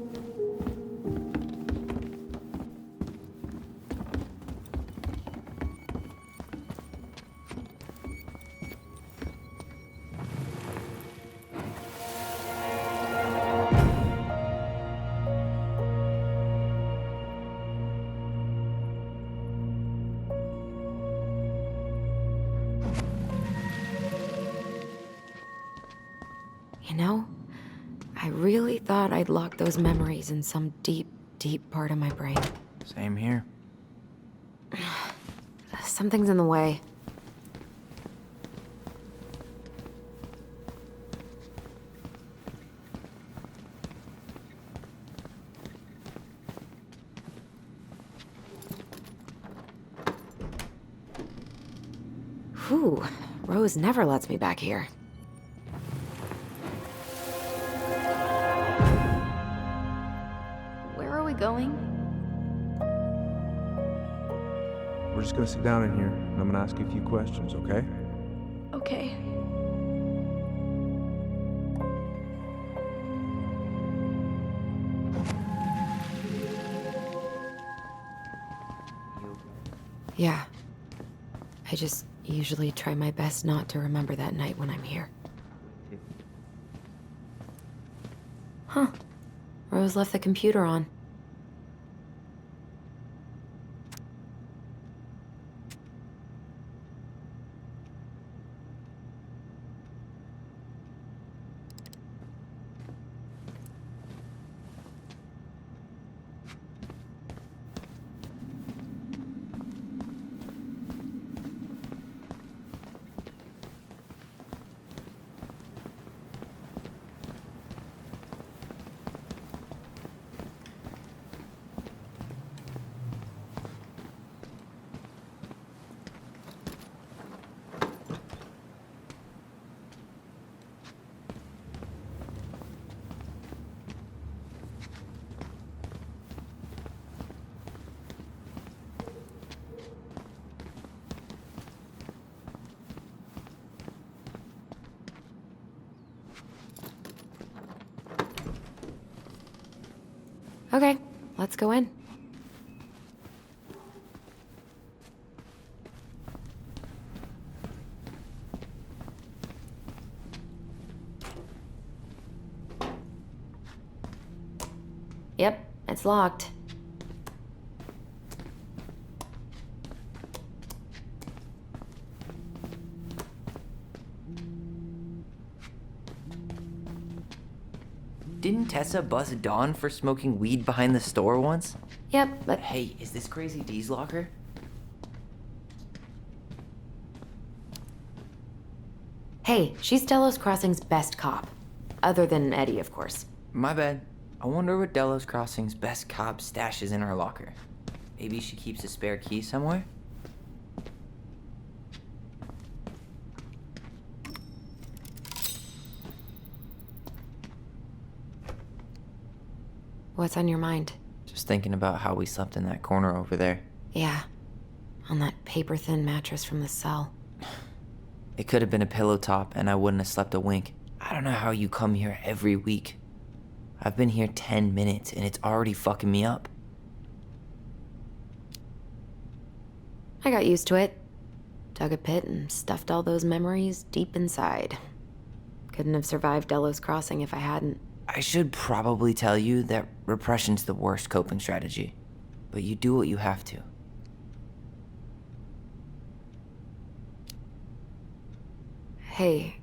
You know, I really thought I'd locked those memories in some deep, deep part of my brain. Same here. Something's in the way. Whew, Rose never lets me back here. Where are we going? We're just gonna sit down in here, and I'm gonna ask you a few questions, okay? Okay. Yeah. I just usually try my best not to remember that night when I'm here. Huh. Rose left the computer on. Okay, let's go in. Yep, it's locked. Didn't Tessa bust Dawn for smoking weed behind the store once? Yep, but Hey, is this Crazy D's locker? hey, she's Delos Crossing's best cop. Other than Eddie, of course. My bad. I wonder what Delos Crossing's best cop stashes in her locker. Maybe she keeps a spare key somewhere? What's on your mind? Just thinking about how we slept in that corner over there. Yeah, on that paper-thin mattress from the cell. It could have been a pillow top and I wouldn't have slept a wink. I don't know how you come here every week. I've been here 10 minutes and it's already fucking me up. I got used to it. Dug a pit and stuffed all those memories deep inside. Couldn't have survived Delos Crossing if I hadn't. I should probably tell you that repression's the worst coping strategy, but you do what you have to. Hey,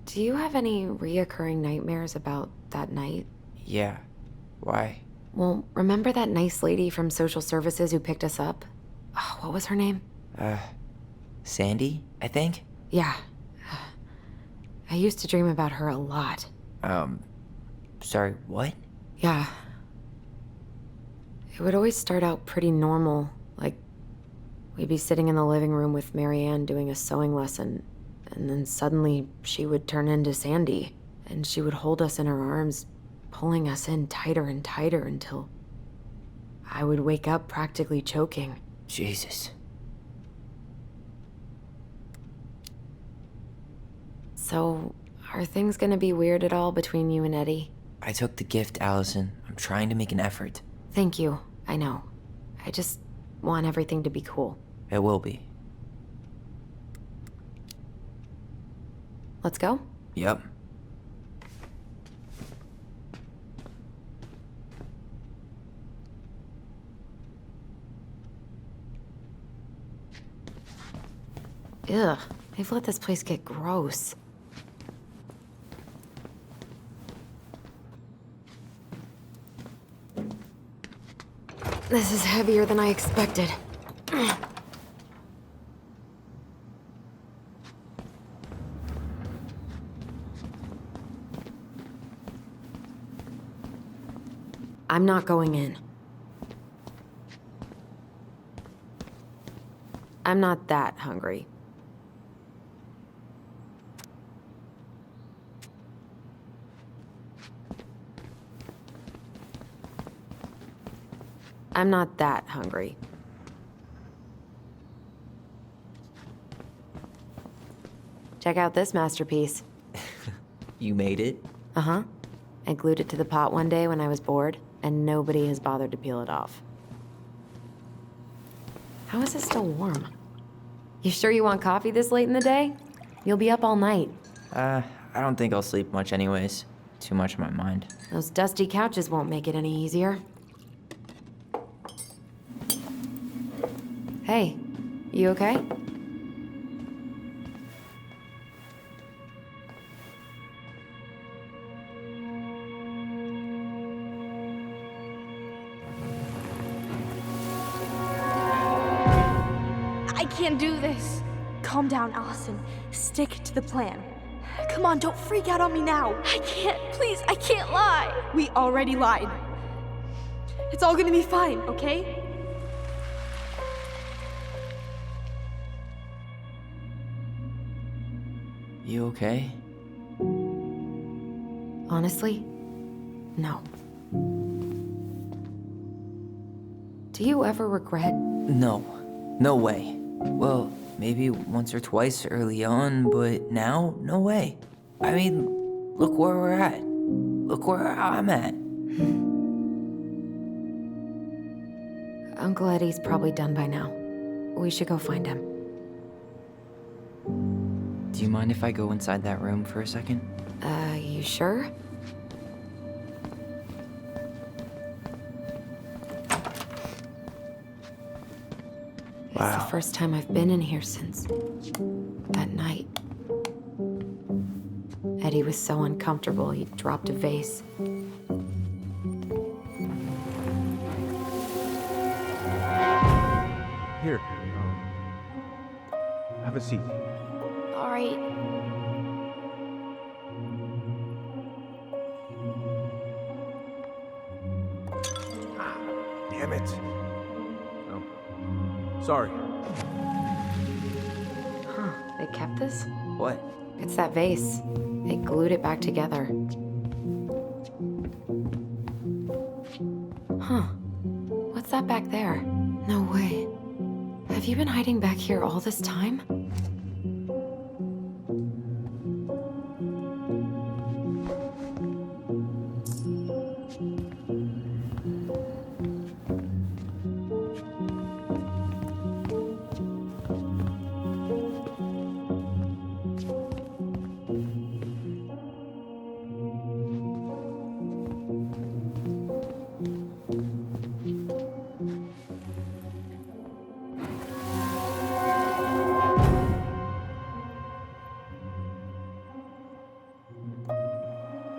do you have any reoccurring nightmares about that night? Yeah. Why? Well, remember that nice lady from social services who picked us up? Oh, what was her name? Sandy, I think? Yeah. I used to dream about her a lot. Sorry, what? Yeah. It would always start out pretty normal, like we'd be sitting in the living room with Marianne doing a sewing lesson, and then suddenly she would turn into Sandy, and she would hold us in her arms, pulling us in tighter and tighter until I would wake up practically choking. Jesus. So, are things gonna be weird at all between you and Eddie? I took the gift, Allison. I'm trying to make an effort. Thank you. I know. I just want everything to be cool. It will be. Let's go? Yep. Ugh, they've let this place get gross. This is heavier than I expected. I'm not going in. I'm not that hungry. I'm not that hungry. Check out this masterpiece. You made it? Uh-huh. I glued it to the pot one day when I was bored, and nobody has bothered to peel it off. How is it still warm? You sure you want coffee this late in the day? You'll be up all night. I don't think I'll sleep much anyways. Too much on my mind. Those dusty couches won't make it any easier. Hey, you okay? I can't do this. Calm down, Allison. Stick to the plan. Come on, don't freak out on me now. I can't, please, I can't lie. We already lied. It's all gonna be fine, okay? You okay? Honestly, no. Do you ever regret? No. No way. Well, maybe once or twice early on, but now, no way. I mean, look where we're at. Look where I'm at. Uncle Eddie's probably done by now. We should go find him. Do you mind if I go inside that room for a second? You sure? It's the first time I've been in here since that night. Eddie was so uncomfortable, he dropped a vase. Here. Have a seat. All right. Damn it. Oh. Sorry. Huh, they kept this? What? It's that vase. They glued it back together. Huh. What's that back there? No way. Have you been hiding back here all this time?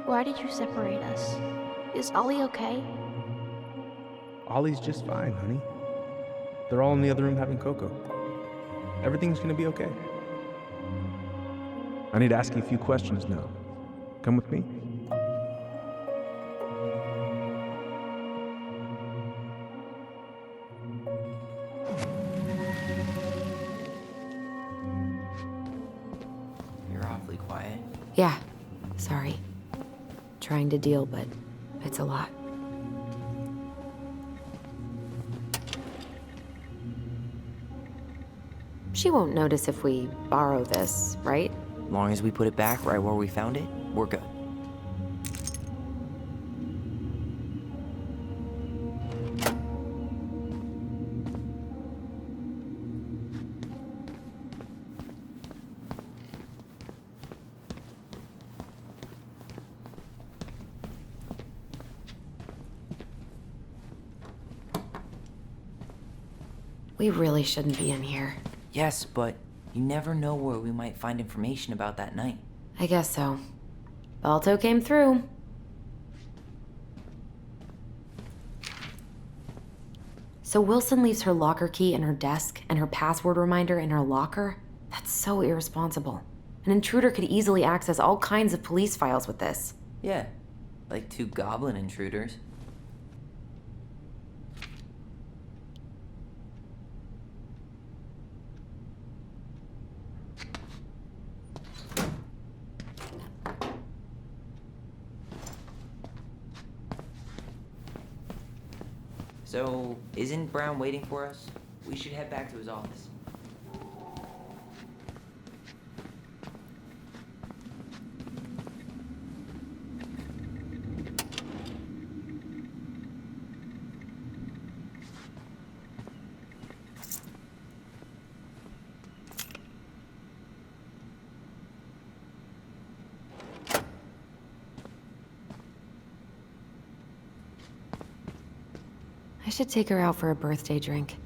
Why did you separate us? Is Ollie okay? Ollie's just fine, honey. They're all in the other room having cocoa. Everything's gonna be okay. I need to ask you a few questions now. Come with me. You're awfully quiet. Yeah. Sorry. Trying to deal, but it's a lot. She won't notice if we borrow this, right? Long as we put it back right where we found it, we're good. We really shouldn't be in here. Yes, but you never know where we might find information about that night. I guess so. Balto came through. So Wilson leaves her locker key in her desk and her password reminder in her locker? That's so irresponsible. An intruder could easily access all kinds of police files with this. Yeah, like 2 goblin intruders. So, isn't Brown waiting for us? We should head back to his office. I should take her out for a birthday drink.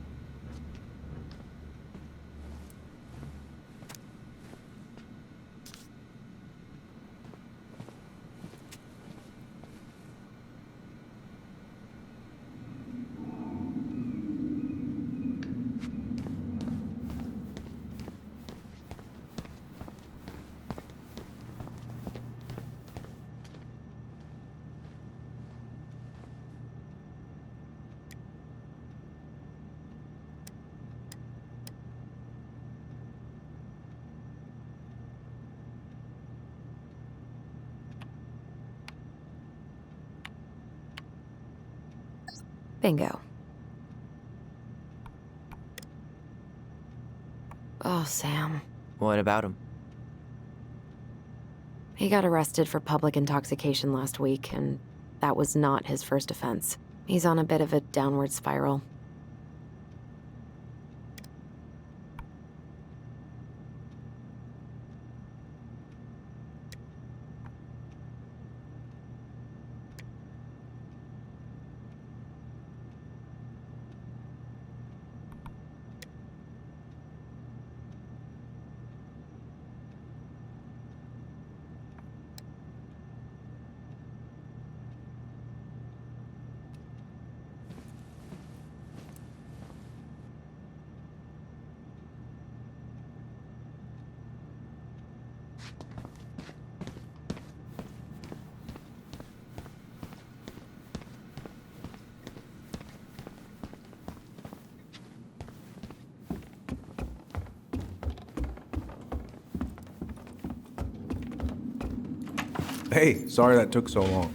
Bingo. Oh, Sam. What about him? He got arrested for public intoxication last week, and that was not his first offense. He's on a bit of a downward spiral. Hey, sorry that took so long.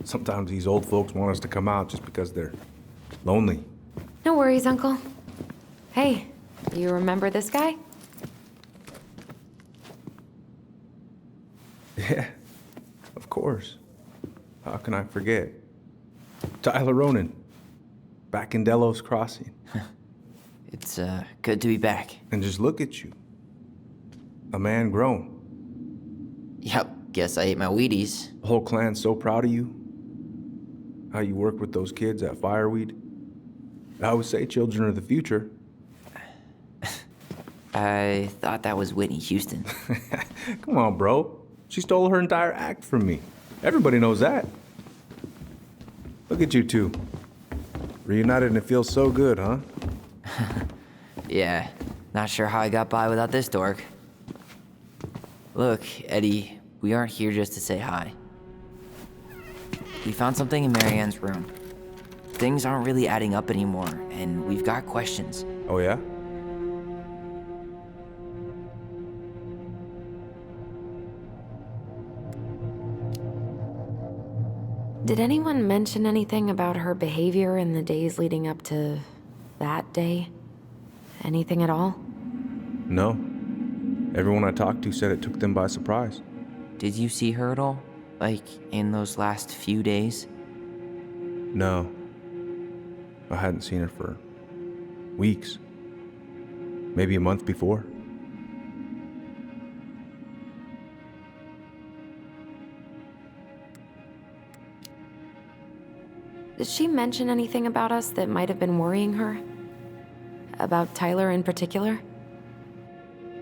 Sometimes these old folks want us to come out just because they're lonely. No worries, Uncle. Hey, you remember this guy? Yeah, of course. How can I forget? Tyler Ronan, back in Delos Crossing. It's, good to be back. And just look at you. A man grown. Yep, guess I ate my Wheaties. The whole clan's so proud of you. How you work with those kids at Fireweed. I always say children are the future. I thought that was Whitney Houston. Come on, bro. She stole her entire act from me. Everybody knows that. Look at you two. Reunited and it feels so good, huh? Yeah, not sure how I got by without this dork. Look, Eddie, we aren't here just to say hi. We found something in Marianne's room. Things aren't really adding up anymore, and we've got questions. Oh, yeah? Did anyone mention anything about her behavior in the days leading up to that day? Anything at all? No. Everyone I talked to said it took them by surprise. Did you see her at all? Like, in those last few days? No. I hadn't seen her for weeks. Maybe a month before. Did she mention anything about us that might have been worrying her? About Tyler in particular?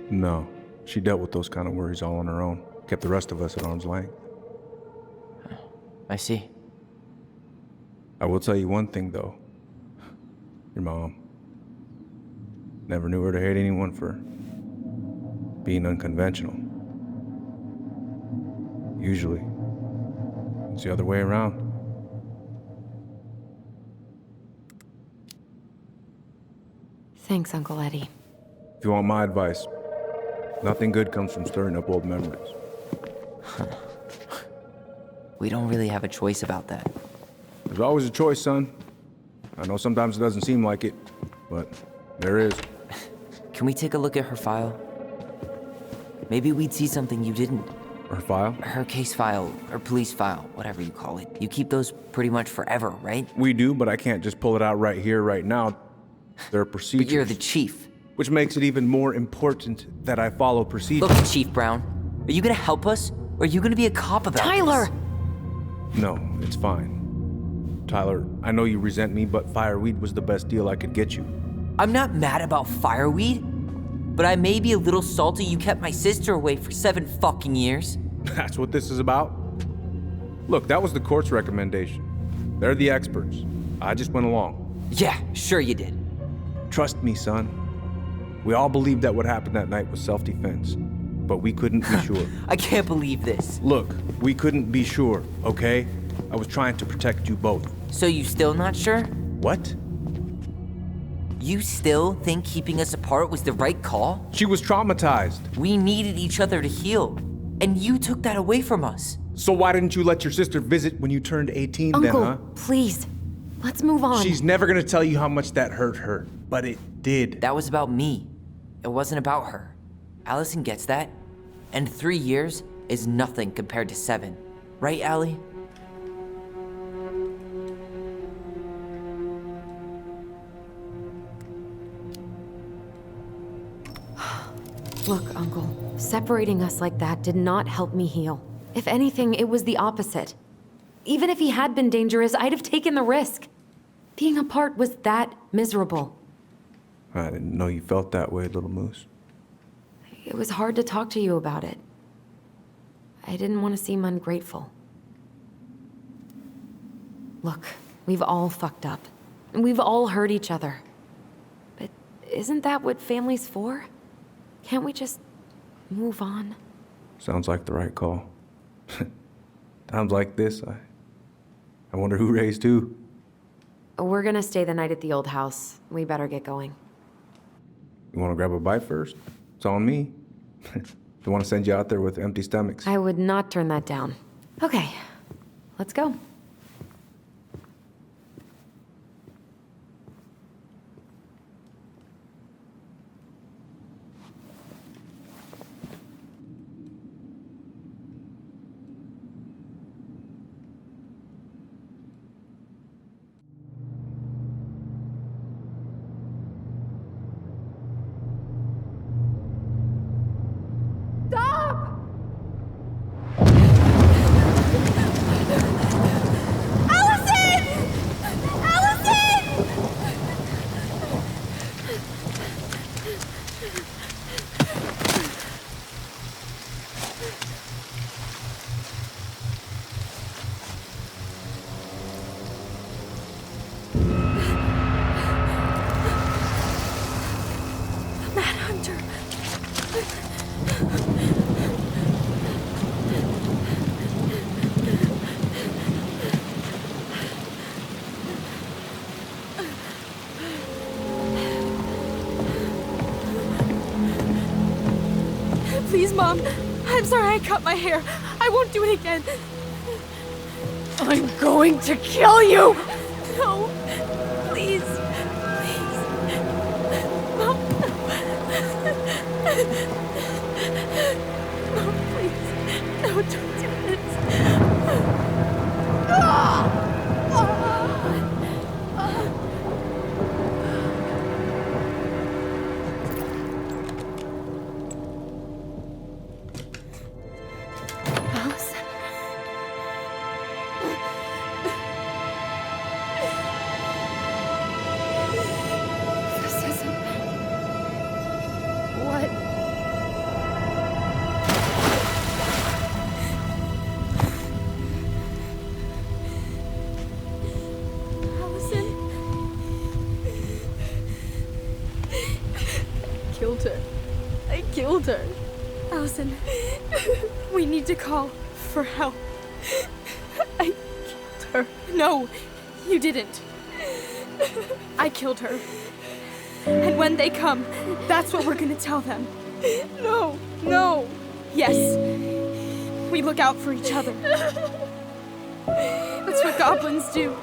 No, she dealt with those kind of worries all on her own. Kept the rest of us at arm's length. I see. I will tell you one thing, though. Your mom. Never knew her to hate anyone for being unconventional. Usually, it's the other way around. Thanks, Uncle Eddie. If you want my advice, nothing good comes from stirring up old memories. We don't really have a choice about that. There's always a choice, son. I know sometimes it doesn't seem like it, but there is. Can we take a look at her file? Maybe we'd see something you didn't. Her file? Her case file, or police file, whatever you call it. You keep those pretty much forever, right? We do, but I can't just pull it out right here, right now. There are procedures. But you're the chief. Which makes it even more important that I follow procedures. Look, Chief Brown, are you gonna help us? Or are you gonna be a cop about Tyler! this? No, it's fine. Tyler, I know you resent me, but fireweed was the best deal I could get you. I'm not mad about fireweed, but I may be a little salty you kept my sister away for 7 fucking years. That's what this is about? Look, that was the court's recommendation. They're the experts. I just went along. Yeah, sure you did. Trust me, son. We all believed that what happened that night was self-defense, but we couldn't be sure. I can't believe this. Look, we couldn't be sure, okay? I was trying to protect you both. So you still not sure? What? You still think keeping us apart was the right call? She was traumatized. We needed each other to heal, and you took that away from us. So why didn't you let your sister visit when you turned 18 Uncle, then, huh? please. Let's move on. She's never gonna tell you how much that hurt her, but it did. That was about me. It wasn't about her. Allison gets that. And 3 years is nothing compared to 7. Right, Allie? Look, Uncle, separating us like that did not help me heal. If anything, it was the opposite. Even if he had been dangerous, I'd have taken the risk. Being apart was that miserable. I didn't know you felt that way, little moose. It was hard to talk to you about it. I didn't want to seem ungrateful. Look, we've all fucked up. And we've all hurt each other. But isn't that what family's for? Can't we just move on? Sounds like the right call. Times like this, I wonder who raised who. We're gonna stay the night at the old house. We better get going. You wanna grab a bite first? It's on me. Don't wanna send you out there with empty stomachs. I would not turn that down. Okay, let's go. Please, Mom. I'm sorry I cut my hair. I won't do it again. I'm going to kill you! No. Please. Please. Mom. Mom, please. No, don't do this. her. I killed her. Allison, we need to call for help. I killed her. No, you didn't. I killed her. And when they come, that's what we're gonna tell them. No, no. Yes, we look out for each other. That's what goblins do.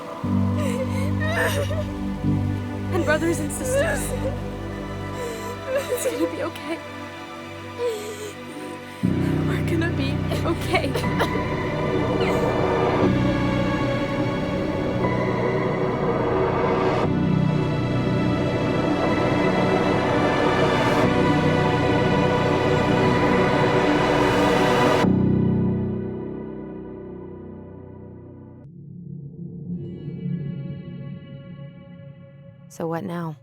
And brothers and sisters. It's gonna be okay. We're gonna be okay. So what now?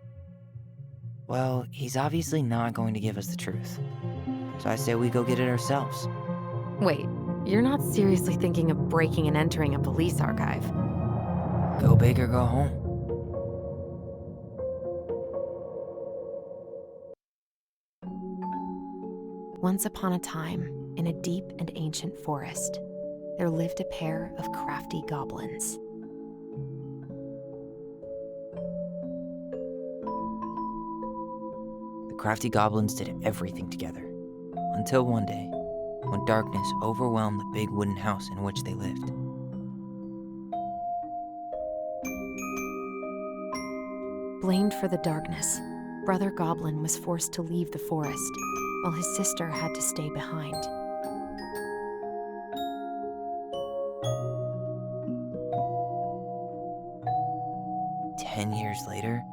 Well, he's obviously not going to give us the truth. So I say we go get it ourselves. Wait, you're not seriously thinking of breaking and entering a police archive? Go big or go home. Once upon a time, in a deep and ancient forest, there lived a pair of crafty goblins. The crafty goblins did everything together. Until one day, when darkness overwhelmed the big wooden house in which they lived. Blamed for the darkness, Brother Goblin was forced to leave the forest, while his sister had to stay behind. Years later,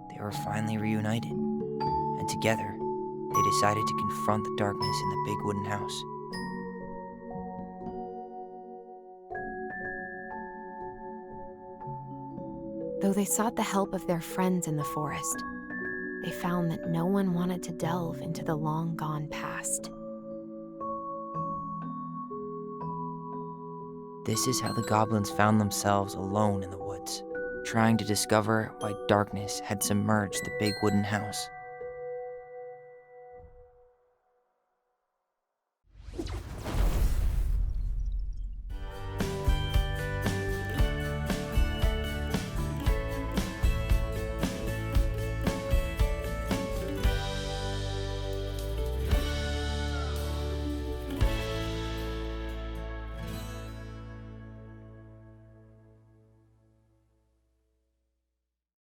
they were finally reunited, and together, they decided to confront the darkness in the big wooden house. Though they sought the help of their friends in the forest, they found that no one wanted to delve into the long-gone past. This is how the goblins found themselves alone in the woods, trying to discover why darkness had submerged the big wooden house.